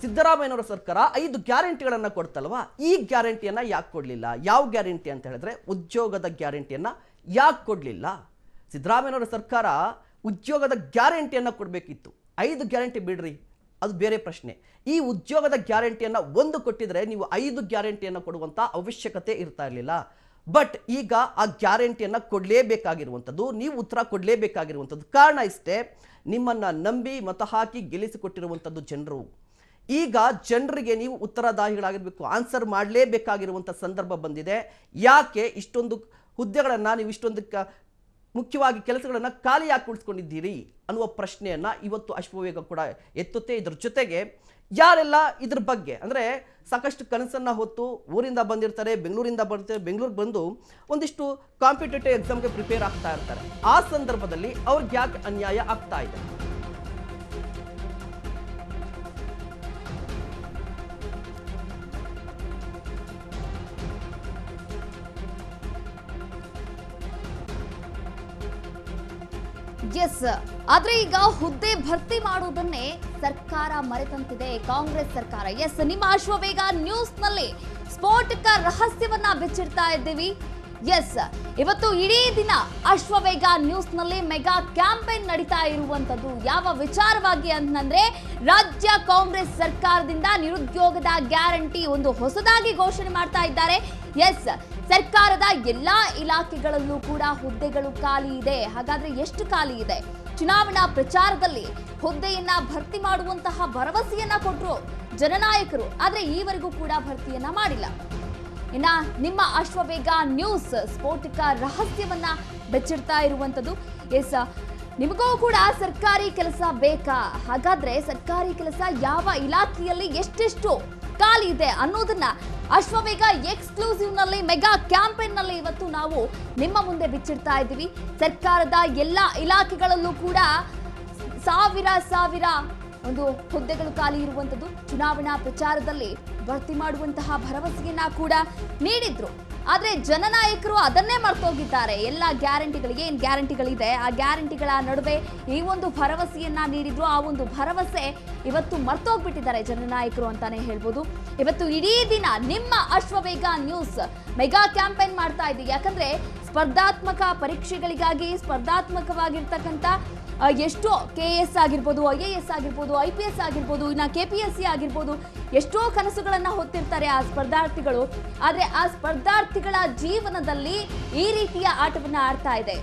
ಸಿದ್ದರಾಮಯ್ಯನವರ ಸರ್ಕಾರ 5 ಗ್ಯಾರಂಟಿಗಳನ್ನು ಕೊಡ್ತಲ್ವಾ, ಈ ಗ್ಯಾರಂಟಿಯನ್ನು ಯಾಕೆ ಕೊಡಲಿಲ್ಲ? ಯಾವ ಗ್ಯಾರಂಟಿ ಅಂತ ಹೇಳಿದ್ರೆ ಉದ್ಯೋಗದ ಗ್ಯಾರಂಟಿಯನ್ನು ಯಾಕೆ ಕೊಡಲಿಲ್ಲ? ಸಿದ್ದರಾಮಯ್ಯನವರ ಸರ್ಕಾರ ಉದ್ಯೋಗದ ಗ್ಯಾರಂಟಿಯನ್ನು ಕೊಡಬೇಕಿತ್ತು. 5 ಗ್ಯಾರಂಟಿ ಬಿಡ್ರಿ, ಅದು ಬೇರೆ ಪ್ರಶ್ನೆ. ಈ ಉದ್ಯೋಗದ ಗ್ಯಾರಂಟಿಯನ್ನು ಒಂದು ಕೊಟ್ಟಿದ್ರೆ ನೀವು 5 ಗ್ಯಾರಂಟಿಯನ್ನು ಕೊಡುವಂಥ ಅವಶ್ಯಕತೆ ಇರ್ತಾ ಇರಲಿಲ್ಲ. ಬಟ್ ಈಗ ಆ ಗ್ಯಾರಂಟಿಯನ್ನು ಕೊಡಲೇಬೇಕಾಗಿರುವಂಥದ್ದು, ನೀವು ಉತ್ತರ ಕೊಡಲೇಬೇಕಾಗಿರುವಂಥದ್ದು. ಕಾರಣ ಇಷ್ಟೇ, ನಿಮ್ಮನ್ನು ನಂಬಿ ಮತ ಹಾಕಿ ಗೆಲ್ಲಿಸಿಕೊಟ್ಟಿರುವಂಥದ್ದು ಜನರು. ಈಗ ಜನರಿಗೆ ನೀವು ಉತ್ತರದಾಯಿಗಳಾಗಿರಬೇಕು, ಆನ್ಸರ್ ಮಾಡಲೇಬೇಕಾಗಿರುವಂಥ ಸಂದರ್ಭ ಬಂದಿದೆ. ಯಾಕೆ ಇಷ್ಟೊಂದು ಹುದ್ದೆಗಳನ್ನು ನೀವು ಇಷ್ಟೊಂದು ಮುಖ್ಯವಾಗಿ ಕೆಲಸಗಳನ್ನು ಖಾಲಿಯಾಗಿ ಕುಳಿಸ್ಕೊಂಡಿದ್ದೀರಿ ಅನ್ನುವ ಪ್ರಶ್ನೆಯನ್ನು ಇವತ್ತು ಅಶ್ವವೇಗ ಕೂಡ ಎತ್ತುತ್ತೆ. ಇದ್ರ ಜೊತೆಗೆ ಯಾರೆಲ್ಲ ಇದ್ರ ಬಗ್ಗೆ ಅಂದರೆ ಸಾಕಷ್ಟು ಕನಸನ್ನು ಹೊತ್ತು ಊರಿಂದ ಬಂದಿರ್ತಾರೆ, ಬೆಂಗಳೂರಿಂದ ಬರ್ತಾರೆ, ಬೆಂಗಳೂರಿಗೆ ಬಂದು ಒಂದಿಷ್ಟು ಕಾಂಪಿಟೇಟಿವ್ ಎಕ್ಸಾಮ್ಗೆ ಪ್ರಿಪೇರ್ ಆಗ್ತಾ ಇರ್ತಾರೆ. ಆ ಸಂದರ್ಭದಲ್ಲಿ ಅವ್ರಿಗೆ ಯಾಕೆ ಅನ್ಯಾಯ ಆಗ್ತಾ ಇದೆ? ಎಸ್, ಆದ್ರೆ ಈಗ ಹುದ್ದೆ ಭರ್ತಿ ಮಾಡುವುದನ್ನೇ ಸರ್ಕಾರ ಮರೆತಂತಿದೆ ಕಾಂಗ್ರೆಸ್ ಸರ್ಕಾರ. ಎಸ್, ನಿಮ್ಮ ಅಶ್ವವೇಗ ನ್ಯೂಸ್ ನಲ್ಲಿ ಸ್ಫೋಟಕ ರಹಸ್ಯವನ್ನ ಬಿಚ್ಚಿಡ್ತಾ ಇದ್ದೀವಿ. ಎಸ್, ಇವತ್ತು ಇಡೀ ದಿನ ಅಶ್ವವೇಗ ನ್ಯೂಸ್ ನಲ್ಲಿ ಮೆಗಾ ಕ್ಯಾಂಪೇನ್ ನಡೀತಾ ಇರುವಂತದ್ದು ಯಾವ ವಿಚಾರವಾಗಿ ಅಂತಂದ್ರೆ, ರಾಜ್ಯ ಕಾಂಗ್ರೆಸ್ ಸರ್ಕಾರದಿಂದ ನಿರುದ್ಯೋಗದ ಗ್ಯಾರಂಟಿ ಒಂದು ಹೊಸದಾಗಿ ಘೋಷಣೆ ಮಾಡ್ತಾ ಇದ್ದಾರೆ. ಎಸ್, ಸರ್ಕಾರದ ಎಲ್ಲಾ ಇಲಾಖೆಗಳಲ್ಲೂ ಕೂಡ ಹುದ್ದೆಗಳು ಖಾಲಿ ಇದೆ. ಹಾಗಾದ್ರೆ ಎಷ್ಟು ಖಾಲಿ ಇದೆ? ಚುನಾವಣಾ ಪ್ರಚಾರದಲ್ಲಿ ಹುದ್ದೆಯನ್ನ ಭರ್ತಿ ಮಾಡುವಂತಹ ಭರವಸೆಯನ್ನ ಕೊಟ್ಟರು ಜನನಾಯಕರು, ಆದ್ರೆ ಈವರೆಗೂ ಕೂಡ ಭರ್ತಿಯನ್ನ ಮಾಡಿಲ್ಲ. ಇನ್ನ ನಿಮ್ಮ ಅಶ್ವವೇಗ ನ್ಯೂಸ್ ಸ್ಫೋಟಕ ರಹಸ್ಯವನ್ನ ಬೆಚ್ಚಿಡ್ತಾ ಇರುವಂತದ್ದು. ಎಸ್, ನಿಮಗೂ ಕೂಡ ಸರ್ಕಾರಿ ಕೆಲಸ ಬೇಕಾ? ಹಾಗಾದ್ರೆ ಸರ್ಕಾರಿ ಕೆಲಸ ಯಾವ ಇಲಾಖೆಯಲ್ಲಿ ಎಷ್ಟೆಷ್ಟು ಖಾಲಿ ಇದೆ ಅನ್ನೋದನ್ನ ಅಶ್ವವೇಗ ಎಕ್ಸ್ಕ್ಲೂಸಿವ್ ನಲ್ಲಿ ಮೆಗಾ ಕ್ಯಾಂಪೇನ್ ನಲ್ಲಿ ಇವತ್ತು ನಾವು ನಿಮ್ಮ ಮುಂದೆ ಬಿಚ್ಚಿಡ್ತಾ ಇದ್ದೀವಿ. ಸರ್ಕಾರದ ಎಲ್ಲಾ ಇಲಾಖೆಗಳಲ್ಲೂ ಕೂಡ ಸಾವಿರ ಒಂದು ಹುದ್ದೆಗಳು ಖಾಲಿ ಇರುವಂತದ್ದು. ಚುನಾವಣಾ ಪ್ರಚಾರದಲ್ಲಿ ಭರ್ತಿ ಮಾಡುವಂತಹ ಭರವಸೆಯನ್ನ ಕೂಡ ನೀಡಿದ್ರು, ಆದ್ರೆ ಜನನಾಯಕರು ಅದನ್ನೇ ಮರ್ತೋಗಿದ್ದಾರೆ. ಎಲ್ಲ ಗ್ಯಾರಂಟಿಗಳಿಗೆ ಏನ್ ಗ್ಯಾರಂಟಿಗಳಿದೆ, ಆ ಗ್ಯಾರಂಟಿಗಳ ನಡುವೆ ಈ ಒಂದು ಭರವಸೆಯನ್ನ ನೀಡಿದ್ರು. ಆ ಒಂದು ಭರವಸೆ ಇವತ್ತು ಮರ್ತೋಗ್ಬಿಟ್ಟಿದ್ದಾರೆ ಜನನಾಯಕರು ಅಂತಾನೆ ಹೇಳ್ಬೋದು. ಇವತ್ತು ಇಡೀ ದಿನ ನಿಮ್ಮ ಅಶ್ವವೇಗ ನ್ಯೂಸ್ ಮೆಗಾ ಕ್ಯಾಂಪೇನ್ ಮಾಡ್ತಾ ಇದ್ದೀವಿ. ಯಾಕಂದ್ರೆ ಸ್ಪರ್ಧಾತ್ಮಕ ಪರೀಕ್ಷೆಗಳಿಗಾಗಿ ಸ್ಪರ್ಧಾತ್ಮಕವಾಗಿರ್ತಕ್ಕಂಥ ಎಷ್ಟೋ KS ಆಗಿರ್ಬೋದು, IAS ಆಗಿರ್ಬೋದು, IPS ಆಗಿರ್ಬೋದು, ಇನ್ನು KPSC ಆಗಿರ್ಬೋದು, ಎಷ್ಟೋ ಕನಸುಗಳನ್ನ ಹೊತ್ತಿರ್ತಾರೆ ಆ ಸ್ಪರ್ಧಾರ್ಥಿಗಳು. ಆದ್ರೆ ಆ ಸ್ಪರ್ಧಾರ್ಥಿಗಳ ಜೀವನದಲ್ಲಿ ಈ ರೀತಿಯ ಆಟವನ್ನ ಆಡ್ತಾ ಇದೆ.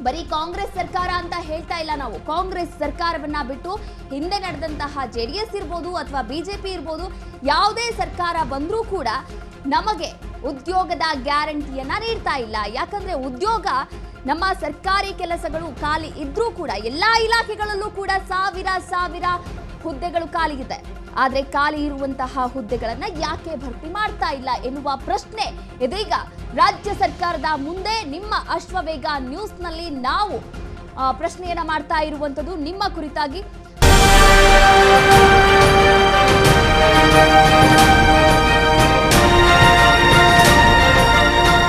ಬರೀ ಕಾಂಗ್ರೆಸ್ ಸರ್ಕಾರ ಅಂತ ಹೇಳ್ತಾ ಇಲ್ಲ ನಾವು. ಕಾಂಗ್ರೆಸ್ ಸರ್ಕಾರವನ್ನ ಬಿಟ್ಟು ಹಿಂದೆ ನಡೆದಂತಹ JDS ಇರ್ಬೋದು ಅಥವಾ BJP ಇರ್ಬೋದು, ಯಾವುದೇ ಸರ್ಕಾರ ಬಂದ್ರೂ ಕೂಡ ನಮಗೆ ಉದ್ಯೋಗದ ಗ್ಯಾರಂಟಿಯನ್ನ ನೀಡ್ತಾ ಇಲ್ಲ. ಯಾಕಂದ್ರೆ ಉದ್ಯೋಗ ನಮ್ಮ ಸರ್ಕಾರಿ ಕೆಲಸಗಳು ಖಾಲಿ ಇದ್ರೂ ಕೂಡ ಎಲ್ಲಾ ಇಲಾಖೆಗಳಲ್ಲೂ ಕೂಡ ಸಾವಿರ ಹುದ್ದೆಗಳು ಖಾಲಿ ಇದೆ. ಆದ್ರೆ ಖಾಲಿ ಇರುವಂತಹ ಹುದ್ದೆಗಳನ್ನ ಯಾಕೆ ಭರ್ತಿ ಮಾಡ್ತಾ ಇಲ್ಲ ಎನ್ನುವ ಪ್ರಶ್ನೆ ಇದೀಗ ರಾಜ್ಯ ಸರ್ಕಾರದ ಮುಂದೆ ನಿಮ್ಮ ಅಶ್ವವೇಗ ನ್ಯೂಸ್ ನಲ್ಲಿ ನಾವು ಪ್ರಶ್ನೆಯನ್ನ ಮಾಡ್ತಾ ಇರುವಂತದ್ದು ನಿಮ್ಮ ಕುರಿತಾಗಿ.